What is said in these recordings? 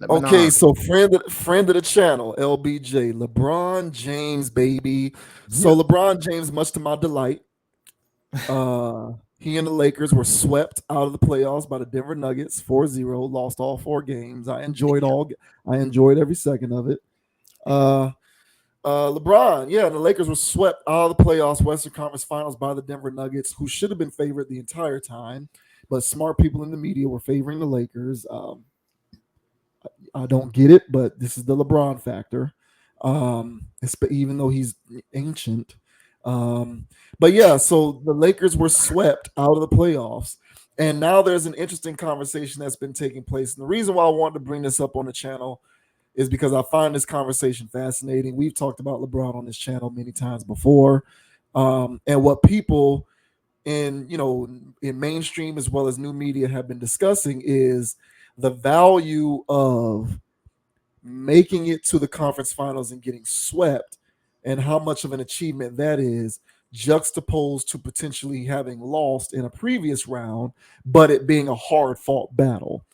Let me Okay, know. so friend of the channel, LBJ, LeBron James, baby. Yeah. So LeBron James, much to my delight, he and the Lakers were swept out of the playoffs by the Denver Nuggets 4-0, lost all four games. I enjoyed every second of it. Uh LeBron, yeah, the Lakers were swept out of the playoffs, Western Conference Finals by the Denver Nuggets, who should have been favored the entire time, but smart people in the media were favoring the Lakers. I don't get it, but this is the LeBron factor. Even though he's ancient. Um, but yeah, so the Lakers were swept out of the playoffs. And now there's an interesting conversation that's been taking place. And the reason why I wanted to bring this up on the channel is because I find this conversation fascinating. We've talked about LeBron on this channel many times before. And what people in mainstream as well as new media have been discussing is the value of making it to the conference finals and getting swept, and how much of an achievement that is, juxtaposed to potentially having lost in a previous round, but it being a hard fought battle.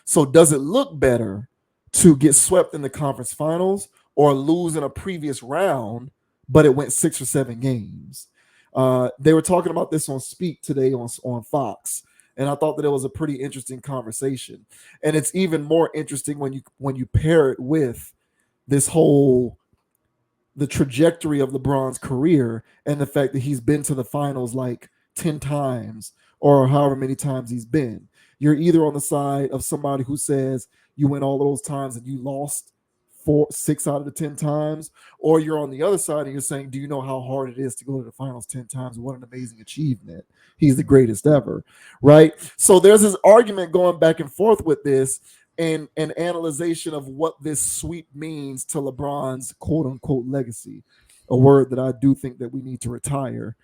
So, does it look better to get swept in the conference finals or lose in a previous round, but it went 6 or 7 games? They were talking about this on Speak today on Fox, and I thought that it was a pretty interesting conversation. And it's even more interesting when you pair it with this whole the trajectory of LeBron's career and the fact that he's been to the finals like 10 times or however many times he's been. You're either on the side of somebody who says you went all those times and you lost 6 out of the 10 times, or you're on the other side and you're saying, do you know how hard it is to go to the finals 10 times? What an amazing achievement. He's the greatest ever, right? So there's this argument going back and forth with this, and an analyzation of what this sweep means to LeBron's quote unquote legacy, a word that I do think that we need to retire.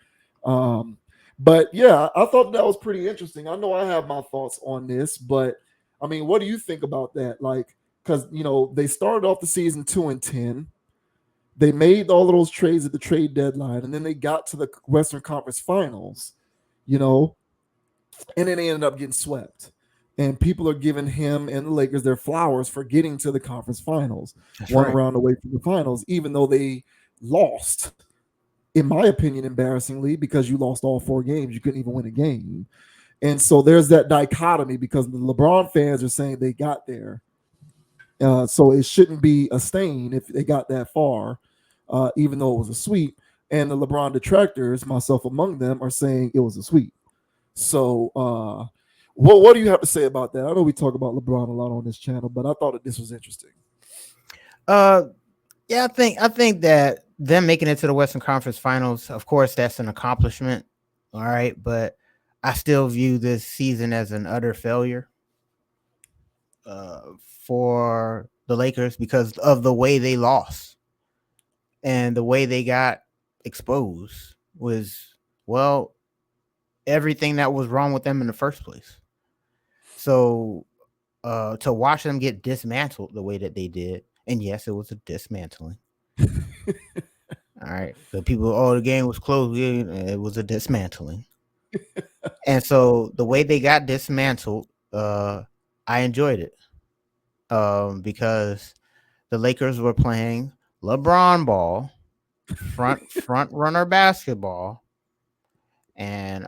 Um, but yeah, I thought that was pretty interesting. I know I have my thoughts on this, but I mean, what do you think about that? Like, because they started off the season 2-10. They made all of those trades at the trade deadline, and then they got to the Western Conference Finals, you know, and then they ended up getting swept. And people are giving him and the Lakers their flowers for getting to the conference finals, That's one right. round away from the finals, even though they lost, in my opinion, embarrassingly, because you lost all four games. You couldn't even win a game. And so there's that dichotomy because the LeBron fans are saying they got there. So it shouldn't be a stain if they got that far, even though it was a sweep. And the LeBron detractors, myself among them, are saying it was a sweep. So, what do you have to say about that? I know we talk about LeBron a lot on this channel, but I thought that this was interesting. Uh, yeah, I think that them making it to the Western Conference Finals, of course, that's an accomplishment. All right, but I still view this season as an utter failure uh, for the Lakers because of the way they lost and the way they got exposed was, well, everything that was wrong with them in the first place. So to watch them get dismantled the way that they did, and yes, it was a dismantling. All right, the people, oh, the game was close. Yeah, it was a dismantling, and so the way they got dismantled, I enjoyed it because the Lakers were playing LeBron ball, front runner basketball, and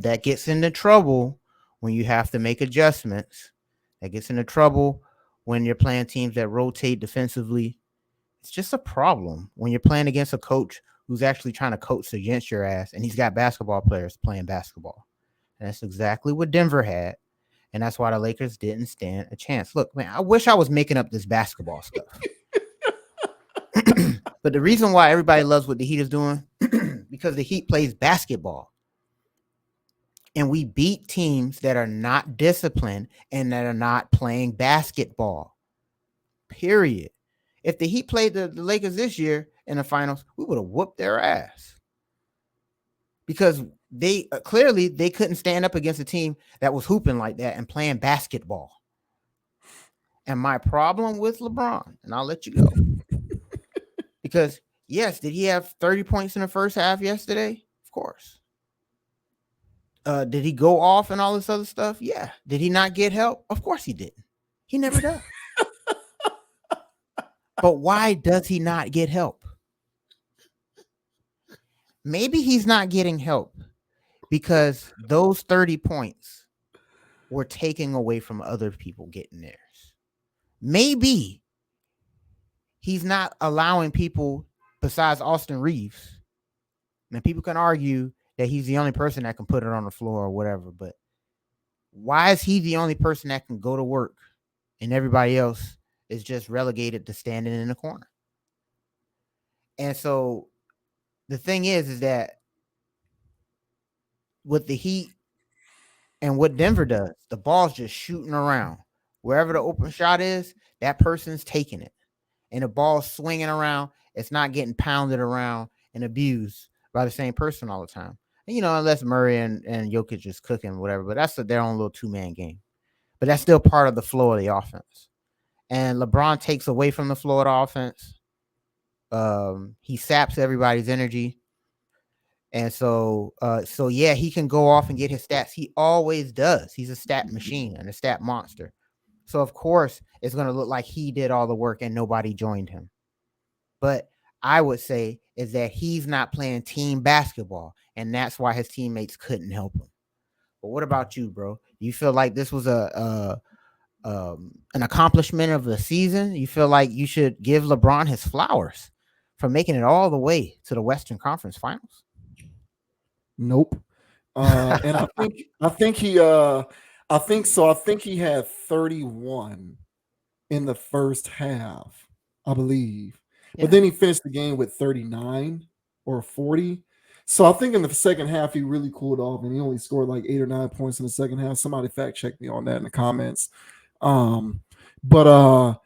that gets into trouble when you have to make adjustments. That gets into trouble when you're playing teams that rotate defensively. It's just a problem when you're playing against a coach who's actually trying to coach against your ass, and he's got basketball players playing basketball. And that's exactly what Denver had, and that's why the Lakers didn't stand a chance. Look, man, I wish I was making up this basketball stuff. But the reason why everybody loves what the Heat is doing because the Heat plays basketball. And we beat teams that are not disciplined and that are not playing basketball. Period. If the Heat played the Lakers this year in the finals, we would have whooped their ass because they clearly they couldn't stand up against a team that was hooping like that and playing basketball. And my problem with LeBron, and I'll let you go, because yes, did he have 30 points in the first half yesterday? Of course. Did he go off and all this other stuff? Yeah. Did he not get help? Of course he didn't. He never does. But why does he not get help? Maybe he's not getting help because those 30 points were taking away from other people getting theirs. Maybe he's not allowing people besides Austin Reeves. And people can argue that he's the only person that can put it on the floor or whatever, but why is he the only person that can go to work and everybody else is just relegated to standing in the corner? And so the thing is that with the Heat and what Denver does, the ball's just shooting around. Wherever the open shot is, that person's taking it. And the ball's swinging around. It's not getting pounded around and abused by the same person all the time. And, unless Murray and Jokic is cooking, whatever. But that's their own little two-man game. But that's still part of the flow of the offense. And LeBron takes away from the flow of the offense. He saps everybody's energy. And so yeah, he can go off and get his stats. He always does. He's a stat machine and a stat monster. So of course it's going to look like he did all the work and nobody joined him. But I would say is that he's not playing team basketball, and that's why his teammates couldn't help him. But what about you, bro? You feel like this was an accomplishment of the season? You feel like you should give LeBron his flowers for making it all the way to the Western Conference Finals? Nope. And I think he had 31 in the first half, I believe. But then he finished the game with 39 or 40. So I think in the second half he really cooled off, and he only scored like 8 or 9 points in the second half. Somebody fact check me on that in the comments. But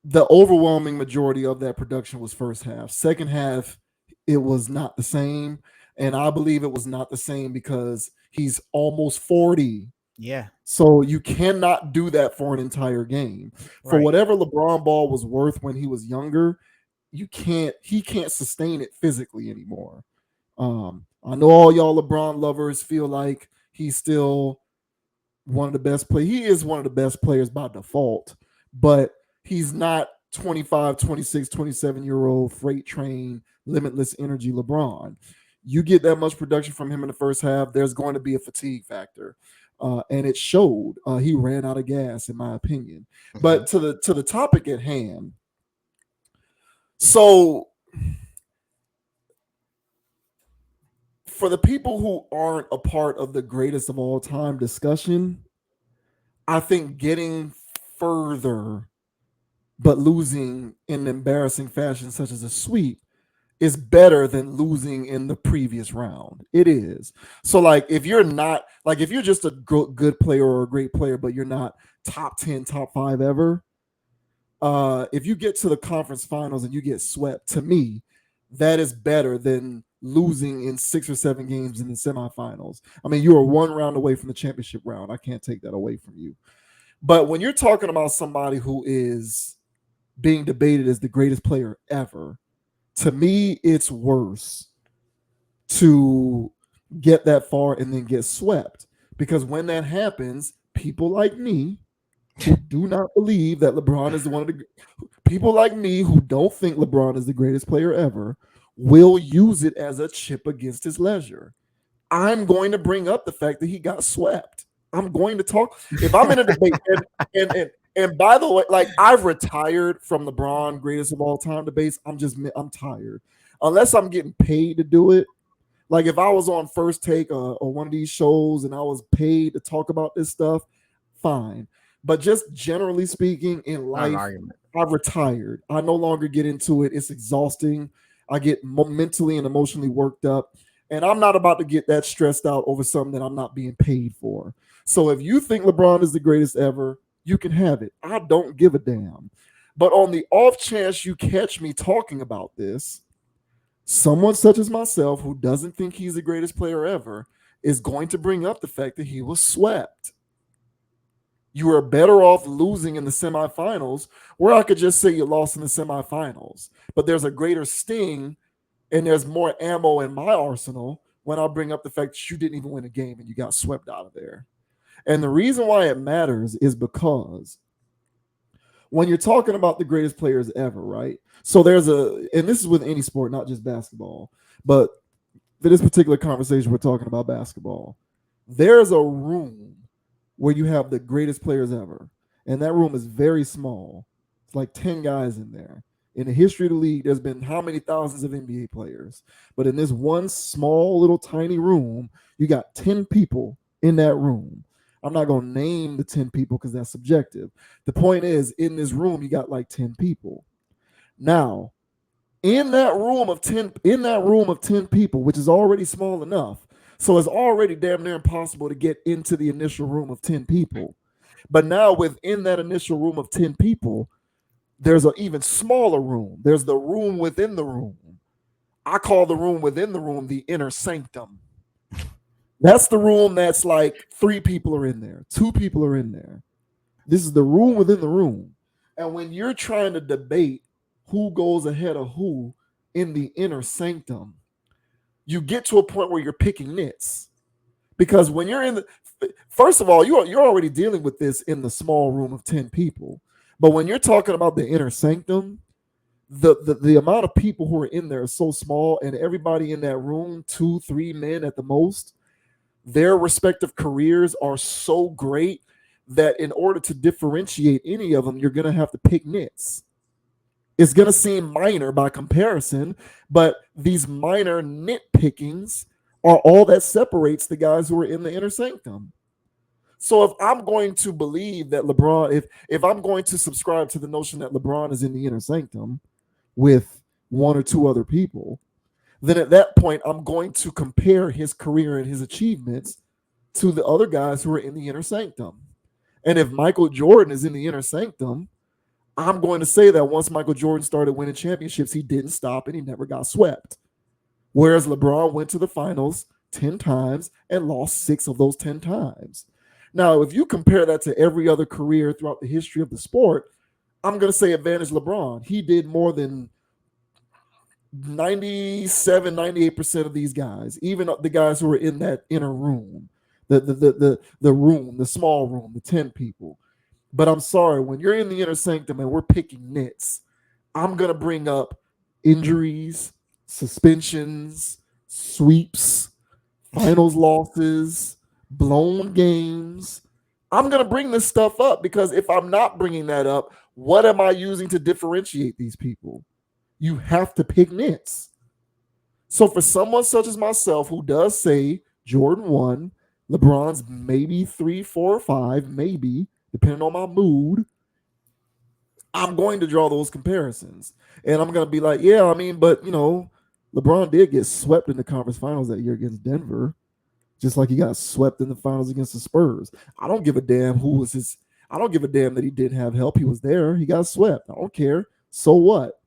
the overwhelming majority of that production was first half. Second half, it was not the same. And I believe it was not the same because he's almost 40. Yeah. So you cannot do that for an entire game. For whatever LeBron ball was worth when he was younger, he can't sustain it physically anymore. I know all y'all LeBron lovers feel like he's still one of the best players. He is one of the best players by default, but he's not 25, 26, 27-year-old freight train, limitless energy LeBron. You get that much production from him in the first half, there's going to be a fatigue factor. And it showed. He ran out of gas, in my opinion. Mm-hmm. But to the topic at hand, so for the people who aren't a part of the greatest of all time discussion, I think getting further but losing in an embarrassing fashion, such as a sweep, is better than losing in the previous round. It is. So like if you're just a good player or a great player, but you're not top 10, top 5 ever, if you get to the conference finals and you get swept, to me, that is better than losing in 6 or 7 games in the semifinals. I mean, you are one round away from the championship round. I can't take that away from you. But when you're talking about somebody who is being debated as the greatest player ever, to me, it's worse to get that far and then get swept. Because when that happens, people like me who do not believe that LeBron is one of the people like me who don't think LeBron is the greatest player ever will use it as a chip against his leisure. I'm going to bring up the fact that he got swept. I'm going to talk. If I'm in a debate, and by the way, like I've retired from LeBron greatest of all time debates. I'm tired. Unless I'm getting paid to do it. Like if I was on First Take or one of these shows and I was paid to talk about this stuff, fine. But just generally speaking in life, I've retired. I no longer get into it. It's exhausting. I get mentally and emotionally worked up. And I'm not about to get that stressed out over something that I'm not being paid for. So if you think LeBron is the greatest ever, you can have it. I don't give a damn. But on the off chance you catch me talking about this, someone such as myself who doesn't think he's the greatest player ever is going to bring up the fact that he was swept. You are better off losing in the semifinals, where I could just say you lost in the semifinals. But there's a greater sting and there's more ammo in my arsenal when I bring up the fact that you didn't even win a game and you got swept out of there. And the reason why it matters is because when you're talking about the greatest players ever, right? So and this is with any sport, not just basketball, but for this particular conversation, we're talking about basketball. There's a room where you have the greatest players ever, and that room is very small. It's like 10 guys in there. In the history of the league, there's been how many thousands of NBA players? But in this one small little tiny room, you got 10 people in that room. I'm not going to name the 10 people because that's subjective. The point is, in this room, you got like 10 people. Now, in that room of 10 people, which is already small enough, so it's already damn near impossible to get into the initial room of 10 people. But now within that initial room of 10 people, there's an even smaller room. There's the room within the room. I call the room within the room the inner sanctum. That's the room that's like 3 people are in there, 2 people are in there. This is the room within the room. And when you're trying to debate who goes ahead of who in the inner sanctum, you get to a point where you're picking nits. Because when you're in the, first of all, you're already dealing with this in the small room of 10 people. But when you're talking about the inner sanctum, the amount of people who are in there is so small, and everybody in that room, 2, 3 men at the most, their respective careers are so great that in order to differentiate any of them, you're going to have to pick nits. It's going to seem minor by comparison, but these minor nitpickings are all that separates the guys who are in the inner sanctum. So if I'm going to believe that LeBron, if I'm going to subscribe to the notion that LeBron is in the inner sanctum with 1 or 2 other people, then at that point I'm going to compare his career and his achievements to the other guys who are in the inner sanctum. And if Michael Jordan is in the inner sanctum, I'm going to say that once Michael Jordan started winning championships, he didn't stop and he never got swept. Whereas LeBron went to the finals 10 times and lost 6 of those 10 times. Now, if you compare that to every other career throughout the history of the sport, I'm going to say advantage LeBron. He did more than 97, 98% of these guys, even the guys who were in that inner room, the room, the small room, the 10 people. But I'm sorry, when you're in the inner sanctum and we're picking nits, I'm going to bring up injuries, suspensions, sweeps, finals losses, blown games. I'm going to bring this stuff up because if I'm not bringing that up, what am I using to differentiate these people? You have to pick nits. So for someone such as myself who does say Jordan 1, LeBron's maybe 3, 4, or 5, maybe, depending on my mood, I'm going to draw those comparisons. And I'm going to be like, yeah, I mean, but, LeBron did get swept in the conference finals that year against Denver, just like he got swept in the finals against the Spurs. I don't give a damn I don't give a damn that he didn't have help. He was there. He got swept. I don't care. So what?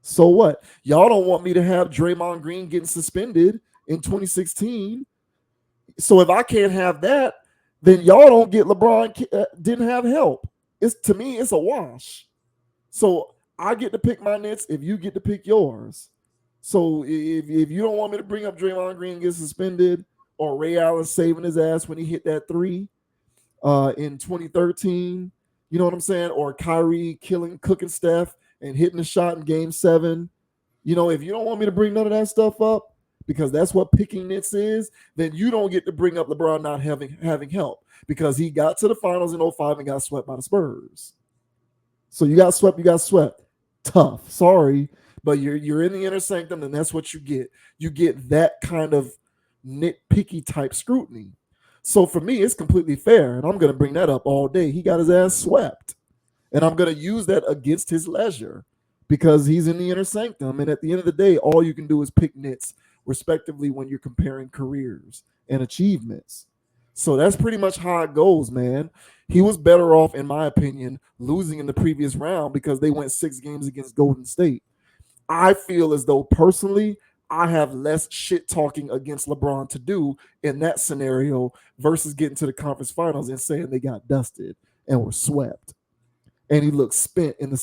So what? Y'all don't want me to have Draymond Green getting suspended in 2016. So if I can't have that, then y'all don't get LeBron didn't have help. To me, it's a wash. So I get to pick my nits if you get to pick yours. So if you don't want me to bring up Draymond Green get suspended or Ray Allen saving his ass when he hit that 3 in 2013, you know what I'm saying? Or Kyrie cooking Steph and hitting the shot in Game 7. If you don't want me to bring none of that stuff up, because that's what picking nits is, then you don't get to bring up LeBron not having help because he got to the finals in 05 and got swept by the Spurs. So you got swept. Tough. Sorry, but you're in the inner sanctum, and that's what you get. You get that kind of nitpicky type scrutiny. So for me, it's completely fair, and I'm going to bring that up all day. He got his ass swept, and I'm going to use that against his leisure because he's in the inner sanctum, and at the end of the day, all you can do is pick nits respectively when you're comparing careers and achievements. So that's pretty much how it goes, man. He was better off, in my opinion, losing in the previous round because they went 6 games against Golden State. I feel as though personally, I have less shit talking against LeBron to do in that scenario versus getting to the conference finals and saying they got dusted and were swept. And he looked spent in the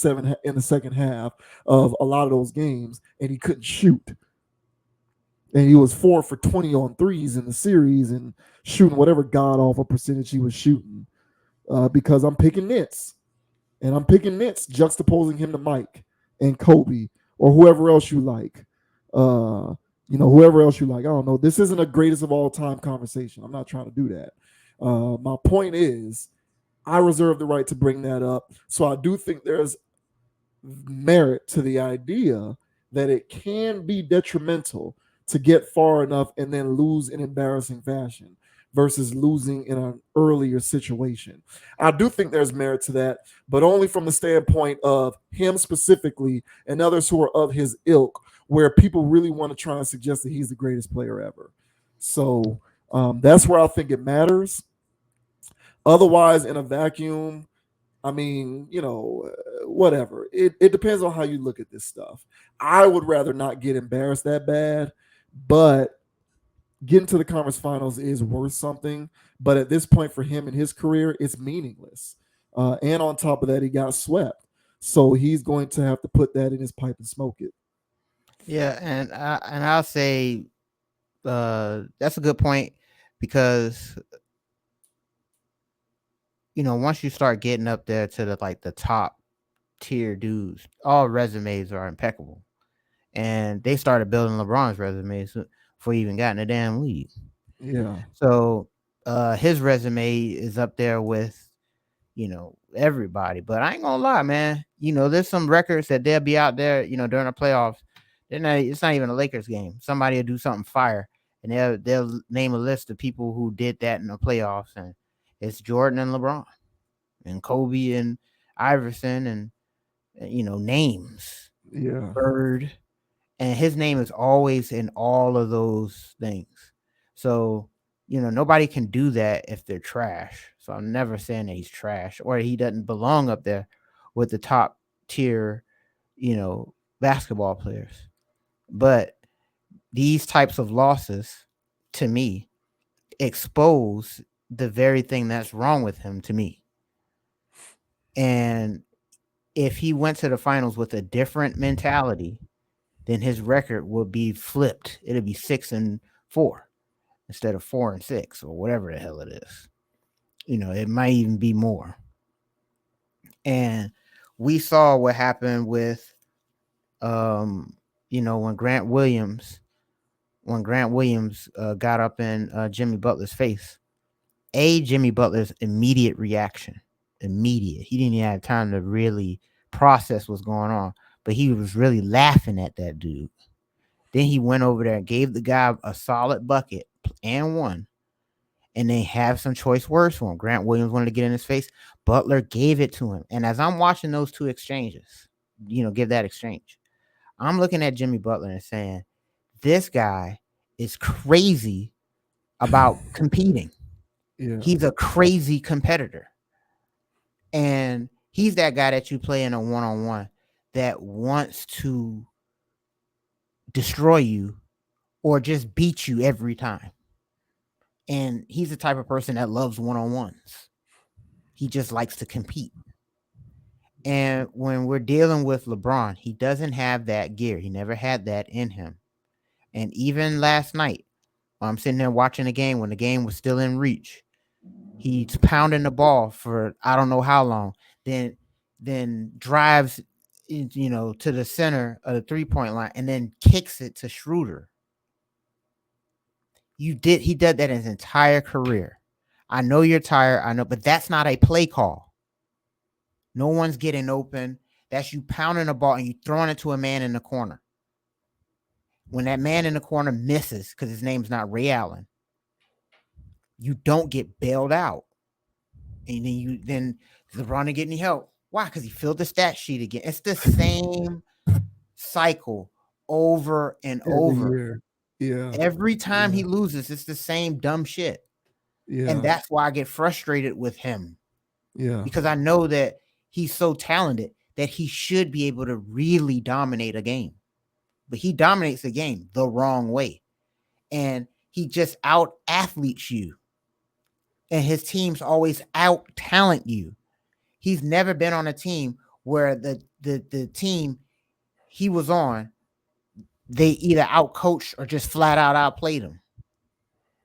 second half of a lot of those games, and he couldn't shoot. And he was 4 for 20 on threes in the series and shooting whatever god awful percentage he was shooting because I'm picking nits. And I'm picking Nitz, juxtaposing him to Mike and Kobe or whoever else you like. Uh, whoever else you like. I don't know. This isn't a greatest of all time conversation. I'm not trying to do that. My point is, I reserve the right to bring that up. So I do think there's merit to the idea that it can be detrimental to get far enough and then lose in embarrassing fashion versus losing in an earlier situation. I do think there's merit to that, but only from the standpoint of him specifically and others who are of his ilk, where people really want to try and suggest that he's the greatest player ever. So that's where I think it matters. Otherwise, in a vacuum, I mean, whatever. It depends on how you look at this stuff. I would rather not get embarrassed that bad, but getting to the conference finals is worth something. But at this point for him in his career, it's meaningless. And on top of that, he got swept. So he's going to have to put that in his pipe and smoke it. Yeah, and I'll say that's a good point because once you start getting up there to the top tier dudes, all resumes are impeccable, and they started building LeBron's resumes before he even got in the damn league. Yeah. So his resume is up there with everybody. But I ain't gonna lie, man. There's some records that they'll be out there, during the playoffs. It's not even a Lakers game. Somebody will do something fire, and they'll name a list of people who did that in the playoffs, and it's Jordan and LeBron and Kobe and Iverson and names Yeah. Bird, and his name is always in all of those things. So nobody can do that if they're trash. So I'm never saying that he's trash or he doesn't belong up there with the top tier, basketball players. But these types of losses, to me, expose the very thing that's wrong with him to me. And if he went to the finals with a different mentality, then his record would be flipped. It'll be 6-4 instead of 4-6 or whatever the hell it is. It might even be more. And we saw what happened with when Grant Williams got up in Jimmy Butler's face. Jimmy Butler's immediate reaction. Immediate. He didn't even have time to really process what's going on. But he was really laughing at that dude. Then he went over there and gave the guy a solid bucket and won. And they have some choice words for him. Grant Williams wanted to get in his face. Butler gave it to him. And as I'm watching those two exchanges, give that exchange, I'm looking at Jimmy Butler and saying, this guy is crazy about competing. Yeah. He's a crazy competitor. And he's that guy that you play in a one-on-one that wants to destroy you or just beat you every time. And he's the type of person that loves one-on-ones. He just likes to compete. And when we're dealing with LeBron, he doesn't have that gear. He never had that in him. And even last night, I'm sitting there watching the game when the game was still in reach. He's pounding the ball for I don't know how long. Then drives, to the center of the 3-point line and then kicks it to Schroeder. He did that his entire career. I know you're tired. I know, but that's not a play call. No one's getting open. That's you pounding the ball and you throwing it to a man in the corner. When that man in the corner misses because his name's not Ray Allen, you don't get bailed out. And then LeBron didn't get any help. Why? Because he filled the stat sheet again. It's the same cycle over and Every over. year. Yeah. Every time Yeah. he loses, it's the same dumb shit. And Yeah. that's why I get frustrated with him. Yeah. Because I know that he's so talented that he should be able to really dominate a game. But he dominates the game the wrong way. And he just out athletes you. And his teams always out talent you. He's never been on a team where the team he was on, they either outcoached or just flat out outplayed him.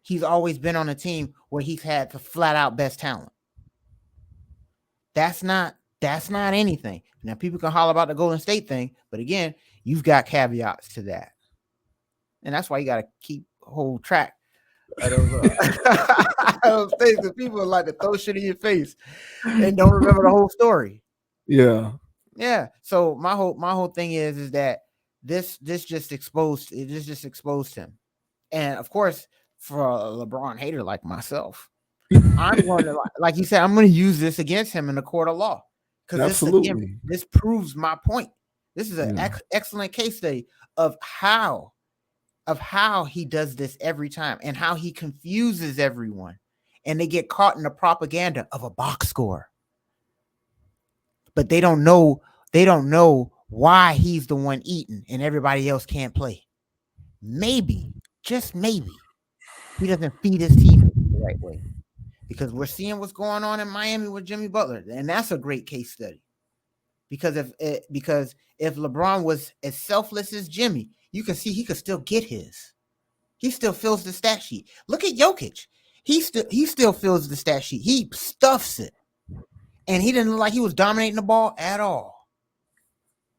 He's always been on a team where he's had the flat out best talent. That's not That's not anything. Now people can holler about the Golden State thing, but again, you've got caveats to that, and that's why you got to keep hold track of those, those things that people like to throw shit in your face and don't remember the whole story. Yeah. Yeah. So my whole thing is that this just exposed him, and of course, for a LeBron hater like myself, I'm going to like you said, I'm going to use this against him in the court of law because this again Absolutely. this proves my point. This is an Yeah. excellent case study of how he does this every time and how he confuses everyone, and they get caught in the propaganda of a box score, but they don't know why he's the one eating and everybody else can't play. Maybe, just maybe, he doesn't feed his teammates the right way because we're seeing what's going on in Miami with Jimmy Butler, and that's a great case study. Because if LeBron was as selfless as Jimmy, you can see he could still get his. He still fills the stat sheet. Look at Jokic. He still fills the stat sheet. He stuffs it, and he didn't look like he was dominating the ball at all.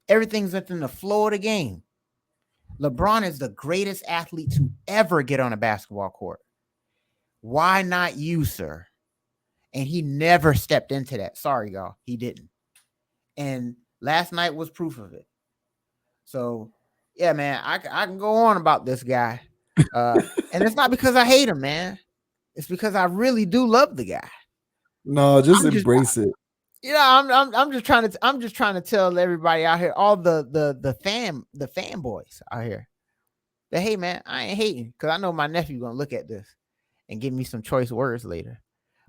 Everything's within the flow of the game. LeBron is the greatest athlete to ever get on a basketball court. Why not you, sir? And he never stepped into that. Sorry, y'all, he didn't. And last night was proof of it. So, yeah, man, I can go on about this guy, and it's not because I hate him, man. It's because I really do love the guy. No, just I'm just, embrace it. I'm just trying to tell everybody out here, all the fanboys out here, that hey, man, I ain't hating because I know my nephew gonna look at this and give me some choice words later.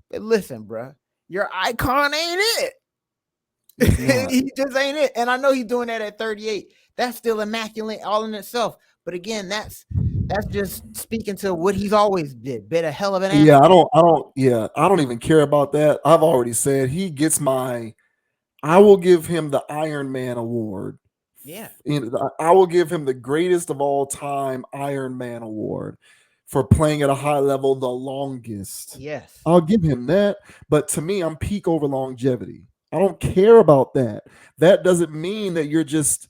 But listen, bro, your icon ain't it. It's not. He just ain't it. And I know he's doing that at 38. That's still immaculate all in itself. But again, that's just speaking to what he's always did. Been a hell of an Yeah, athlete. I don't even care about that. I've already said he gets I will give him the Iron Man award. Yeah. I will give him the greatest of all time Iron Man award for playing at a high level the longest. Yes. I'll give him that. But to me, I'm peak over longevity. I don't care about that. That doesn't mean that you're just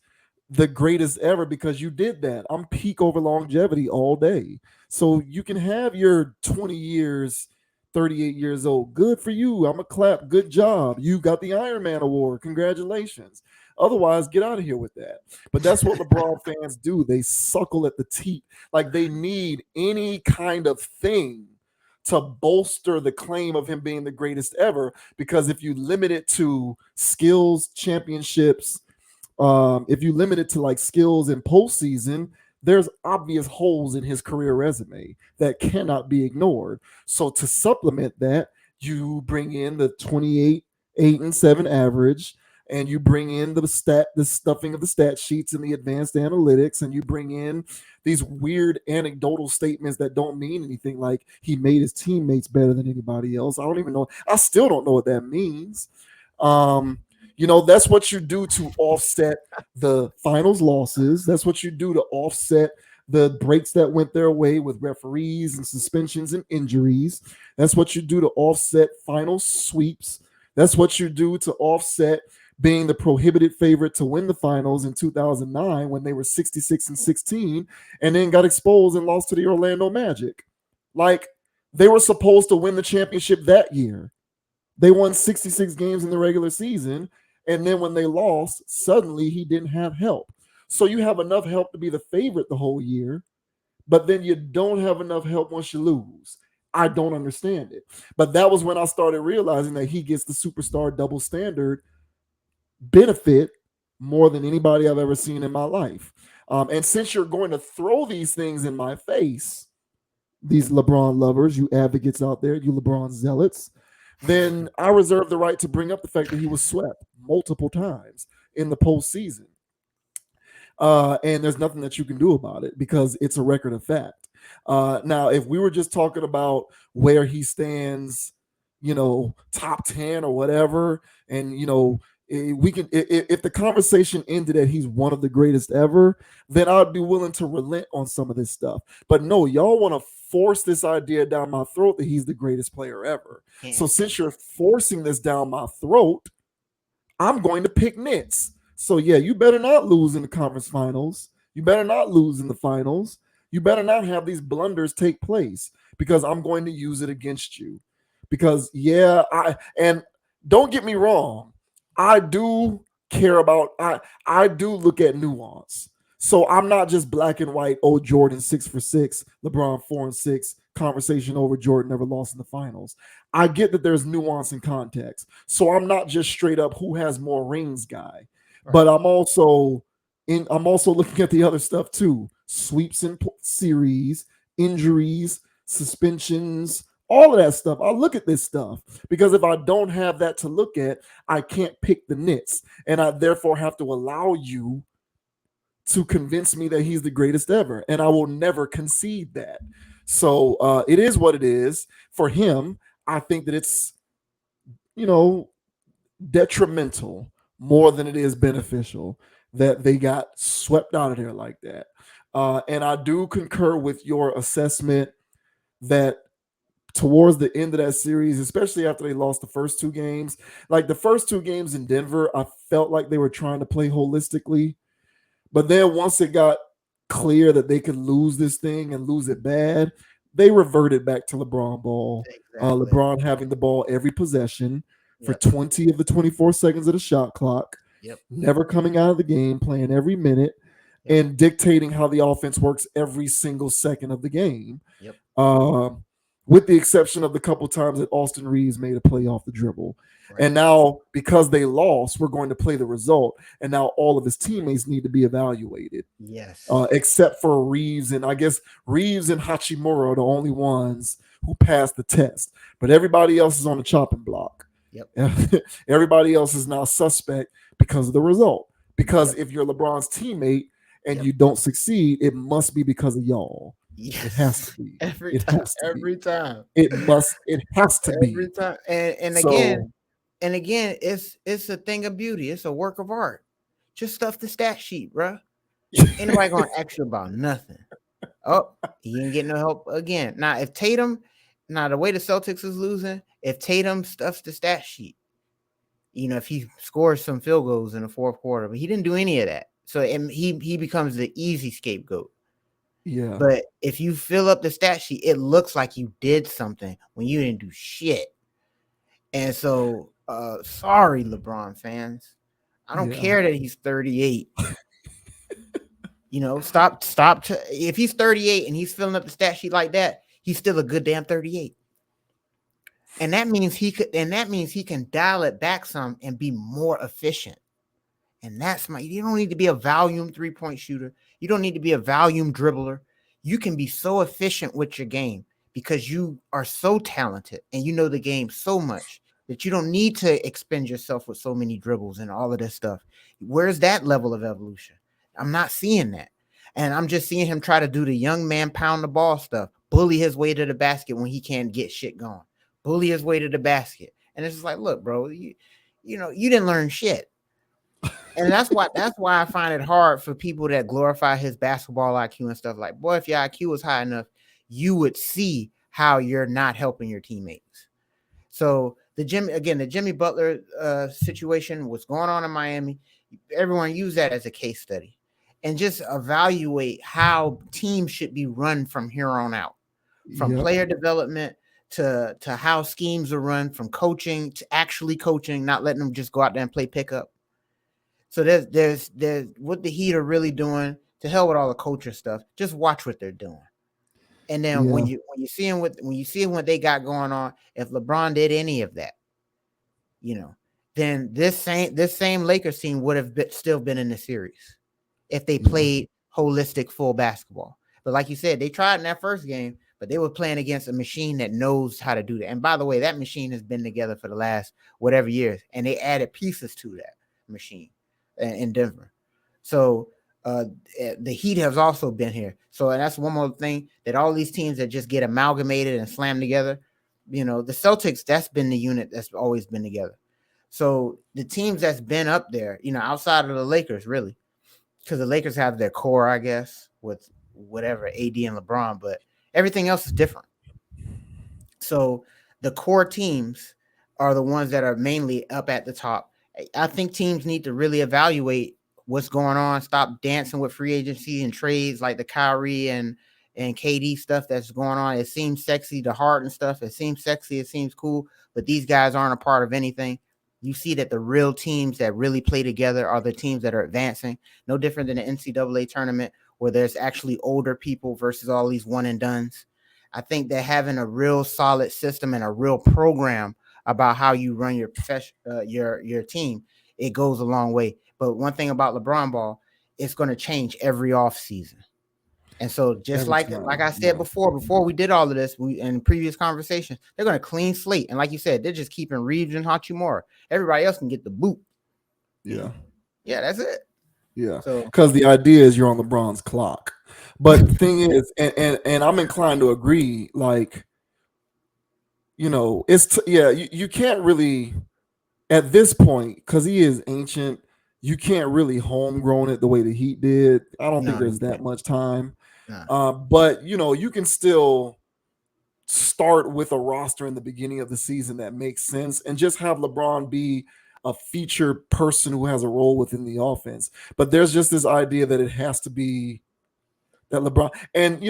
the greatest ever because you did that. I'm peak over longevity all day. So you can have your 20 years, 38 years old. Good for you. I'm a clap. Good job. You got the Iron Man award. Congratulations. Otherwise, get out of here with that. But that's what LeBron fans do. They suckle at the teat. Like they need any kind of thing to bolster the claim of him being the greatest ever. Because if you limit it to skills, championships, if you limit it to like skills in postseason, there's obvious holes in his career resume that cannot be ignored. So to supplement that, you bring in the 28, 8 and 7 average, and you bring in the stuffing of the stat sheets and the advanced analytics, and you bring in these weird anecdotal statements that don't mean anything, like he made his teammates better than anybody else. I don't even know. I still don't know what that means. Um, that's what you do to offset the finals losses. That's what you do to offset the breaks that went their way with referees and suspensions and injuries. That's what you do to offset final sweeps. That's what you do to offset being the prohibited favorite to win the finals in 2009 when they were 66-16 and then got exposed and lost to the Orlando Magic. Like, they were supposed to win the championship that year. They won 66 games in the regular season. And then when they lost, suddenly he didn't have help. So you have enough help to be the favorite the whole year, but then you don't have enough help once you lose. I don't understand it. But that was when I started realizing that he gets the superstar double standard benefit more than anybody I've ever seen in my life. And since you're going to throw these things in my face, these LeBron lovers, you advocates out there, you LeBron zealots, then I reserve the right to bring up the fact that he was swept multiple times in the postseason. And there's nothing that you can do about it because it's a record of fact. Now, if we were just talking about where he stands, top 10 or whatever, and, we can, if the conversation ended that he's one of the greatest ever, then I'd be willing to relent on some of this stuff. But no, y'all want to force this idea down my throat that he's the greatest player ever. So since you're forcing this down my throat, I'm going to pick Nets. So yeah, you better not lose in the conference finals. You better not lose in the finals. You better not have these blunders take place because I'm going to use it against you. Because yeah, I and don't get me wrong, I do care about I do look at nuance. So I'm not just black and white, oh Jordan 6 for 6, LeBron 4 and 6, conversation over Jordan never lost in the finals. I get that there's nuance and context. So I'm not just straight up who has more rings guy, Right. but I'm also looking at the other stuff too. Sweeps in series, injuries, suspensions, all of that stuff. I look at this stuff because if I don't have that to look at, I can't pick the Knicks. And I therefore have to allow you to convince me that he's the greatest ever. And I will never concede that. So it is what it is. For him, I think that it's, you know, detrimental more than it is beneficial that they got swept out of there like that. And I do concur with your assessment that towards the end of that series, especially after they lost the first two games, like the first two games in Denver, I felt like they were trying to play holistically. But then once it got clear that they could lose this thing and lose it bad, they reverted back to LeBron ball. Exactly. LeBron having the ball every possession for Yep. 20 of the 24 seconds of the shot clock, Yep. never coming out of the game, playing every minute, Yep. and dictating how the offense works every single second of the game. Yep. Um, with the exception of the couple times that Austin Reeves made a play off the dribble. Right. And now, because they lost, we're going to play the result. And now all of his teammates need to be evaluated, Yes. except for Reeves. And I guess Reeves and Hachimura are the only ones who passed the test. But everybody else is on the chopping block. Yep. Everybody else is now suspect because of the result. Because Yep. if you're LeBron's teammate and Yep. you don't succeed, it must be because of y'all. It has to Yes. be. Every It time. has to be. Every time. It must. It has to Every be. time. So And again, it's a thing of beauty. It's a work of art. Just stuff the stat sheet, bruh. Ain't nobody gonna ask you about nothing. Oh, he didn't get no help again. Now, if Tatum, now the way the Celtics is losing, if Tatum stuffs the stat sheet, if he scores some field goals in the fourth quarter, but he didn't do any of that. So he becomes the easy scapegoat. yeah, But if you fill up the stat sheet, it looks like you did something when you didn't do shit. And so, sorry, LeBron fans. I don't yeah, care that he's 38. Stop. If he's 38 and he's filling up the stat sheet like that, he's still a good damn 38. And that means he can dial it back some and be more efficient. And you don't need to be a volume 3-point shooter. You don't need to be a volume dribbler. You can be so efficient with your game because you are so talented and you know the game so much that you don't need to expend yourself with so many dribbles and all of this stuff. Where's that level of evolution? I'm not seeing that. And I'm just seeing him try to do the young man pound the ball stuff, bully his way to the basket when he can't get shit going, bully his way to the basket. And it's just like, look, bro, you didn't learn shit. And that's why I find it hard for people that glorify his basketball IQ and stuff. Like, boy, if your IQ was high enough, you would see how you're not helping your teammates. So the Jimmy Butler situation, what's going on in Miami, everyone use that as a case study and just evaluate how teams should be run from here on out, from yep, player development to how schemes are run, from coaching to actually coaching, not letting them just go out there and play pickup. So there's what the Heat are really doing. To hell with all the culture stuff. Just watch what they're doing. And then yeah, when you see what they got going on, if LeBron did any of that, you know, then this same Lakers team would have still been in the series if they yeah, played holistic full basketball. But like you said, they tried in that first game, but they were playing against a machine that knows how to do that. And by the way, that machine has been together for the last whatever years, and they added pieces to that machine in Denver. So the Heat has also been here. So and that's one more thing that all these teams that just get amalgamated and slammed together. The Celtics, that's been the unit that's always been together. So the teams that's been up there, outside of the Lakers, really, because the Lakers have their core, I guess, with whatever AD and LeBron, but everything else is different. So the core teams are the ones that are mainly up at the top, I think teams need to really evaluate what's going on. Stop dancing with free agency and trades like the Kyrie and KD stuff that's going on. It seems sexy, the Harden stuff. It seems sexy. It seems cool, but these guys aren't a part of anything. You see that the real teams that really play together are the teams that are advancing. No different than the NCAA tournament where there's actually older people versus all these one and dones. I think that having a real solid system and a real program about how you run your profession, your team, it goes a long way. But one thing about LeBron ball, it's going to change every off season. And so, just Every like time. I said Yeah. before we did all of this, we in previous conversations, they're going to clean slate. And like you said, they're just keeping Reeves and Hachimura. Everybody else can get the boot. Yeah. And yeah, that's it. Yeah. So Because the idea is you're on LeBron's clock. But the thing is, and I'm inclined to agree, like, you can't really at this point, because he is ancient, you can't really homegrown it the way the Heat did. I don't think no, there's you that can't. much time. Nah. But you can still start with a roster in the beginning of the season that makes sense and just have LeBron be a featured person who has a role within the offense. But there's just this idea that it has to be that LeBron, and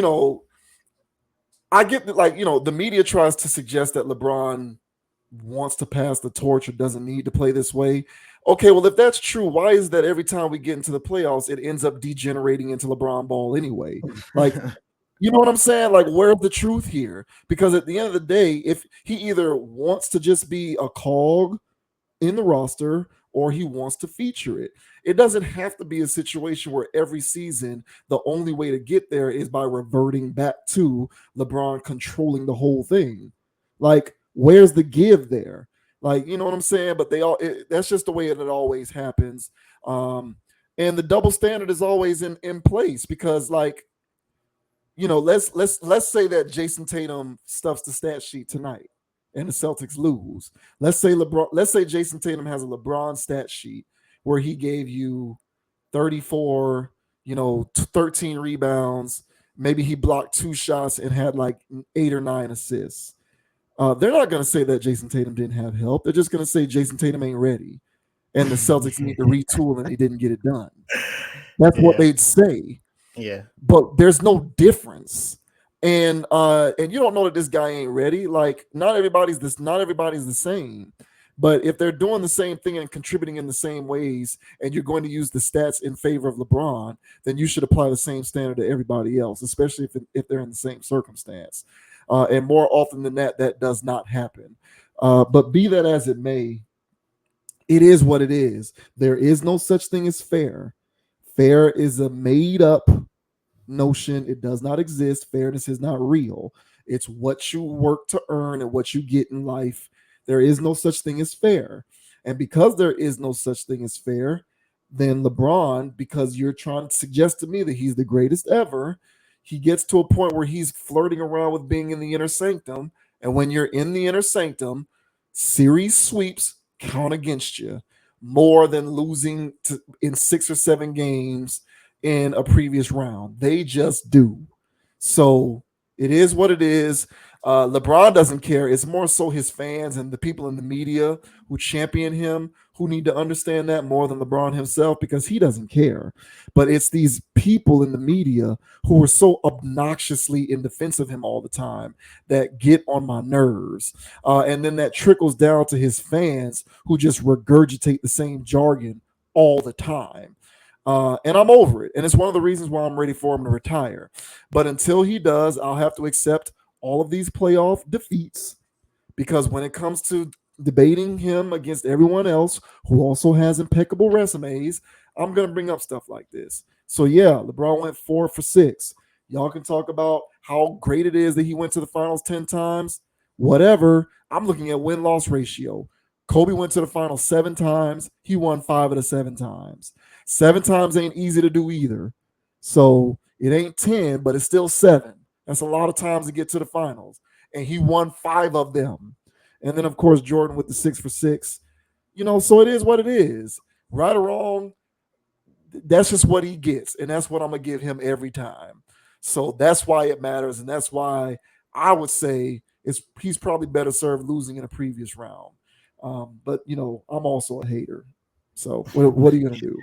I get that, like, the media tries to suggest that LeBron wants to pass the torch or doesn't need to play this way. Okay, well, if that's true, why is that every time we get into the playoffs, it ends up degenerating into LeBron ball anyway? Like, you know what I'm saying? Like, where's the truth here? Because at the end of the day, if he either wants to just be a cog in the roster or he wants to feature it. It doesn't have to be a situation where every season the only way to get there is by reverting back to LeBron controlling the whole thing. Like, where's the give there? Like, you know what I'm saying? But that's just the way it always happens. And the double standard is always in place because, like, let's say that Jason Tatum stuffs the stat sheet tonight and the Celtics lose. Let's say Jason Tatum has a LeBron stat sheet where he gave you 34, 13 rebounds, maybe he blocked 2 shots and had like 8 or 9 assists. They're not going to say that Jason Tatum didn't have help. They're just going to say Jason Tatum ain't ready and the Celtics need to retool and they didn't get it done. That's what Yeah. they'd say, Yeah. but there's no difference. And you don't know that this guy ain't ready. Like, not everybody's the same. But if they're doing the same thing and contributing in the same ways, and you're going to use the stats in favor of LeBron, then you should apply the same standard to everybody else, especially if they're in the same circumstance. And more often than that, that does not happen. But be that as it may, it is what it is. There is no such thing as fair. Fair is a made up notion. It does not exist. Fairness is not real. It's what you work to earn and what you get in life. There is no such thing as fair. And because there is no such thing as fair, then LeBron, because you're trying to suggest to me that he's the greatest ever, he gets to a point where he's flirting around with being in the inner sanctum. And when you're in the inner sanctum, series sweeps count against you more than losing in 6 or 7 games in a previous round. They just do. So it is what it is. LeBron doesn't care. It's more so his fans and the people in the media who champion him who need to understand that more than LeBron himself, because he doesn't care. But it's these people in the media who are so obnoxiously in defense of him all the time that get on my nerves. And then that trickles down to his fans who just regurgitate the same jargon all the time. And I'm over it. And it's one of the reasons why I'm ready for him to retire. But until he does, I'll have to accept all of these playoff defeats, because when it comes to debating him against everyone else who also has impeccable resumes, I'm going to bring up stuff like this. So, yeah, LeBron went 4 for 6. Y'all can talk about how great it is that he went to the finals 10 times. Whatever. I'm looking at win-loss ratio. Kobe went to the finals 7 times. He won 5 of the 7 times. 7 times ain't easy to do either. So it ain't 10, but it's still 7. That's a lot of times to get to the finals. And he won 5 of them. And then, of course, Jordan with the 6 for 6. So it is what it is. Right or wrong, that's just what he gets. And that's what I'm going to give him every time. So that's why it matters. And that's why I would say he's probably better served losing in a previous round. But I'm also a hater. So what are you gonna do?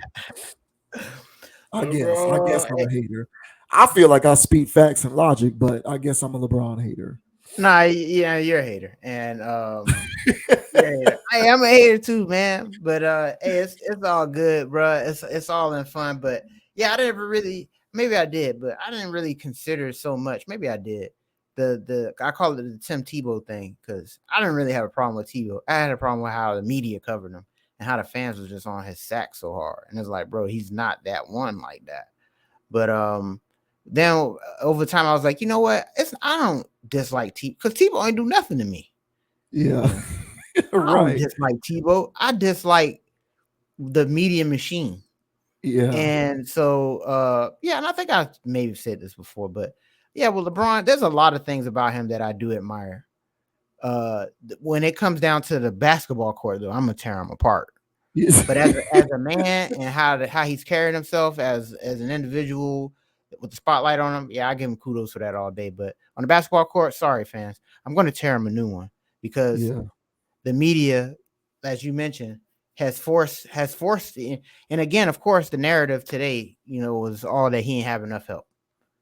I guess Bro, I'm a hater. I feel like I speak facts and logic, but I guess I'm a LeBron hater. nah, yeah, you're a hater, and you're a hater. I am a hater too, man. But hey, it's all good, bro. It's all in fun. But yeah, I didn't really. Maybe I did, but I didn't really consider it so much. Maybe I did. The I call it the Tim Tebow thing because I didn't really have a problem with Tebow. I had a problem with how the media covered him and how the fans was just on his sack so hard. And it's like, bro, he's not that one like that. But then over time, I was like, you know what? It's I don't dislike T because Tebow ain't do nothing to me. You Yeah, know, I don't right. dislike Tebow. I dislike the media machine. Yeah, And so yeah, and I think I maybe said this before, but yeah, well, LeBron, there's a lot of things about him that I do admire. When it comes down to the basketball court, though, I'm gonna tear him apart. yes. But as a man and how he's carrying himself as an individual with the spotlight on him, yeah, I give him kudos for that all day. But on the basketball court, sorry fans, I'm going to tear him a new one because Yeah, the media, as you mentioned, has forced and again, of course, the narrative today, was all that he ain't have enough help,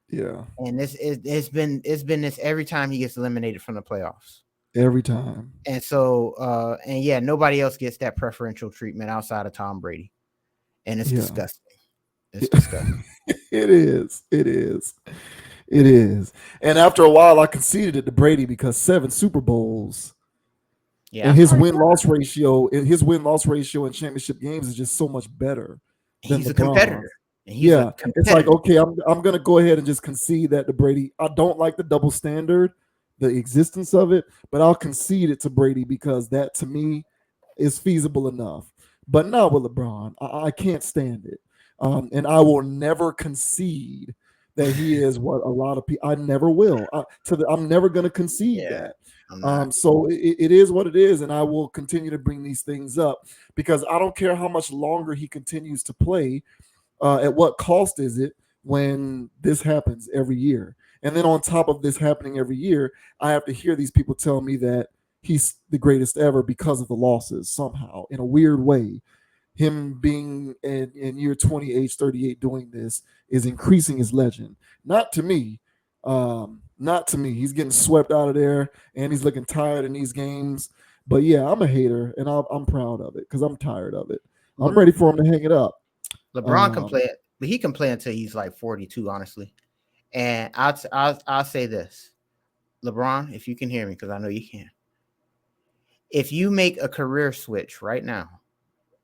yeah. and it's been this every time he gets eliminated from the playoffs. Every time. And so, and yeah, nobody else gets that preferential treatment outside of Tom Brady, and it's Yeah. disgusting. It's disgusting. It is. It is. It is. And after a while, I conceded it to Brady because 7 Super Bowls Yeah, and I his started. win loss ratio and his win loss ratio in championship games is just so much better than He's a LeBron's. competitor, and he's a Yeah, it's like, competitor. okay, I'm gonna go ahead and just concede that to Brady. I don't like the double standard, the existence of it, but I'll concede it to Brady because that to me is feasible enough. But not with LeBron. I can't stand it. And I will never concede that he is what a lot of people. I never will. I'm never going to concede Yeah, that. I'm not. So it is what it is, and I will continue to bring these things up because I don't care how much longer he continues to play. At what cost is it when this happens every year? And then on top of this happening every year, I have to hear these people tell me that he's the greatest ever because of the losses somehow in a weird way. Him being in year 20, age 38, doing this is increasing his legend. Not to me. Not to me. He's getting swept out of there and he's looking tired in these games. But yeah, I'm a hater and I'm proud of it because I'm tired of it. I'm Le- ready for him to hang it up. LeBron can Um, play it, but he can play until he's like 42, honestly. And I'll say this, LeBron, if you can hear me, because I know you can. If you make a career switch right now,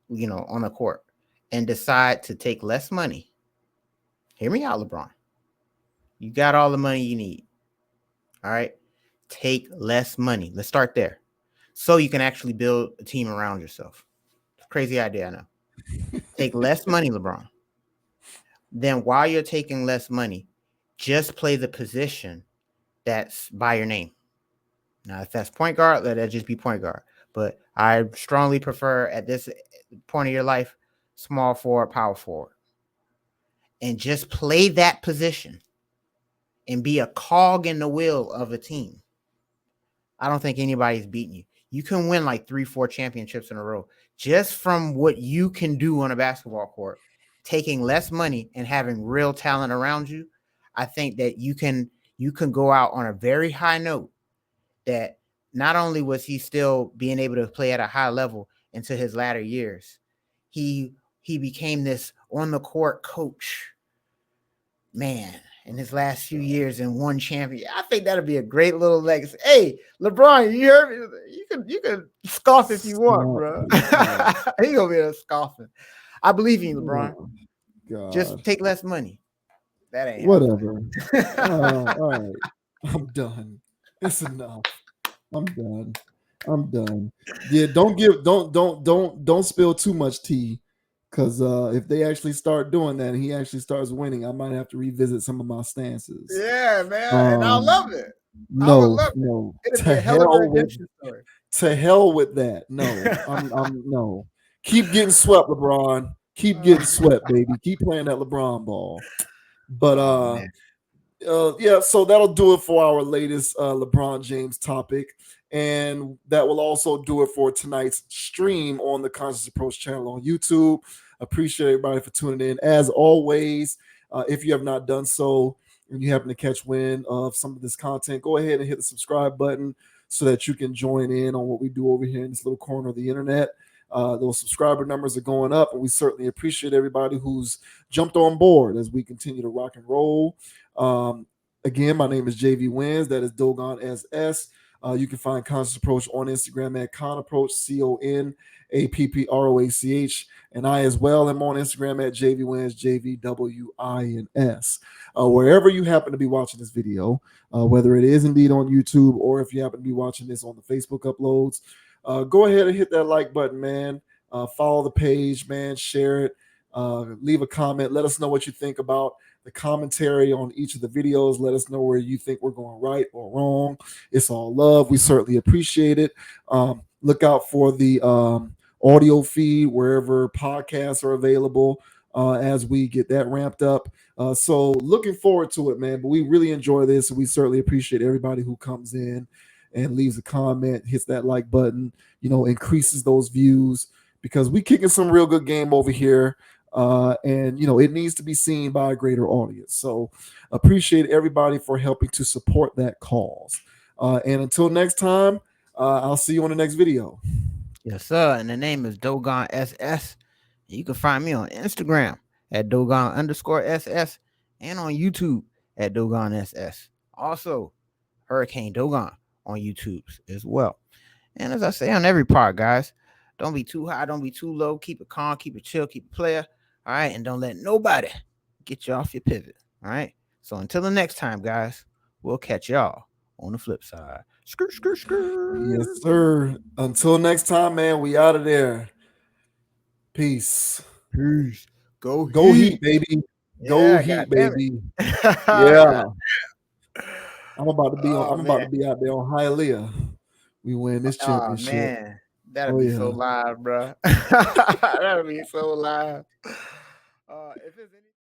on the court, and decide to take less money, hear me out, LeBron. You got all the money you need. All right, take less money. Let's start there, so you can actually build a team around yourself. Crazy idea, I know. Take less money, LeBron. Then while you're taking less money, just play the position that's by your name. Now, if that's point guard, let that just be point guard. But I strongly prefer at this point of your life, small forward, power forward, and just play that position and be a cog in the wheel of a team. I don't think anybody's beating you. You can win like 3, 4 championships in a row just from what you can do on a basketball court, taking less money and having real talent around you. I think that you can go out on a very high note that not only was he still being able to play at a high level into his latter years, he became this on the court coach, man, in his last few years and won champion. I think that'll be a great little legacy. Hey, LeBron, you heard me? You can scoff if you want, Stop. bro. Yeah. He gonna be a scoffing. I believe in you, LeBron. Oh, Just God. take less money. That ain't Whatever. happening. All right. I'm done. It's enough. I'm done. I'm done. Yeah, don't spill too much tea. Cause if they actually start doing that and he actually starts winning, I might have to revisit some of my stances. Yeah, man, and I love Um it. I would no, love it. no. It'd be a hell of a redemption story. To hell with that. No. I'm no. Keep getting swept, LeBron. Keep getting swept, baby. Keep playing that LeBron ball. But Oh man. yeah, so that'll do it for our latest LeBron James topic. And that will also do it for tonight's stream on the Conscious Approach channel on YouTube. Appreciate everybody for tuning in. As always, if you have not done so and you happen to catch wind of some of this content, go ahead and hit the subscribe button so that you can join in on what we do over here in this little corner of the internet. Those subscriber numbers are going up, and we certainly appreciate everybody who's jumped on board as we continue to rock and roll. Again, my name is JV Wins. That is Dogon SS. You can find Conscious Approach on Instagram at ConApproach, ConApproach. And I as well am on Instagram at JV Wins, JVWINS. Wherever you happen to be watching this video, whether it is indeed on YouTube or if you happen to be watching this on the Facebook uploads, go ahead and hit that like button, man. Follow the page, man. Share it. Leave a comment. Let us know what you think about the commentary on each of the videos. Let us know where you think we're going right or wrong. It's all love. We certainly appreciate it. Look out for the audio feed wherever podcasts are available as we get that ramped up. So looking forward to it, man. But we really enjoy this, and we certainly appreciate everybody who comes in and leaves a comment, hits that like button, increases those views, because we kicking some real good game over here. And it needs to be seen by a greater audience. So appreciate everybody for helping to support that cause. And until next time, I'll see you on the next video. Yes, sir. And the name is Dogon SS. You can find me on Instagram at Dogon_SS and on YouTube at Dogon SS. Also, Hurricane Dogon on YouTube as well. And as I say on every part, guys, don't be too high, don't be too low. Keep it calm, keep it chill, keep it player. All right. And don't let nobody get you off your pivot. All right. So until the next time, guys, we'll catch y'all on the flip side. Skirt, skirt, skirt. Yes, sir. Until next time, man, we out of there. Peace. Peace. Go Heat, baby. Go Heat, baby. Yeah. I'm about to be out there on Hialeah. We win this championship. Oh man, that'll be so live, bro. That'll be so live. If it's any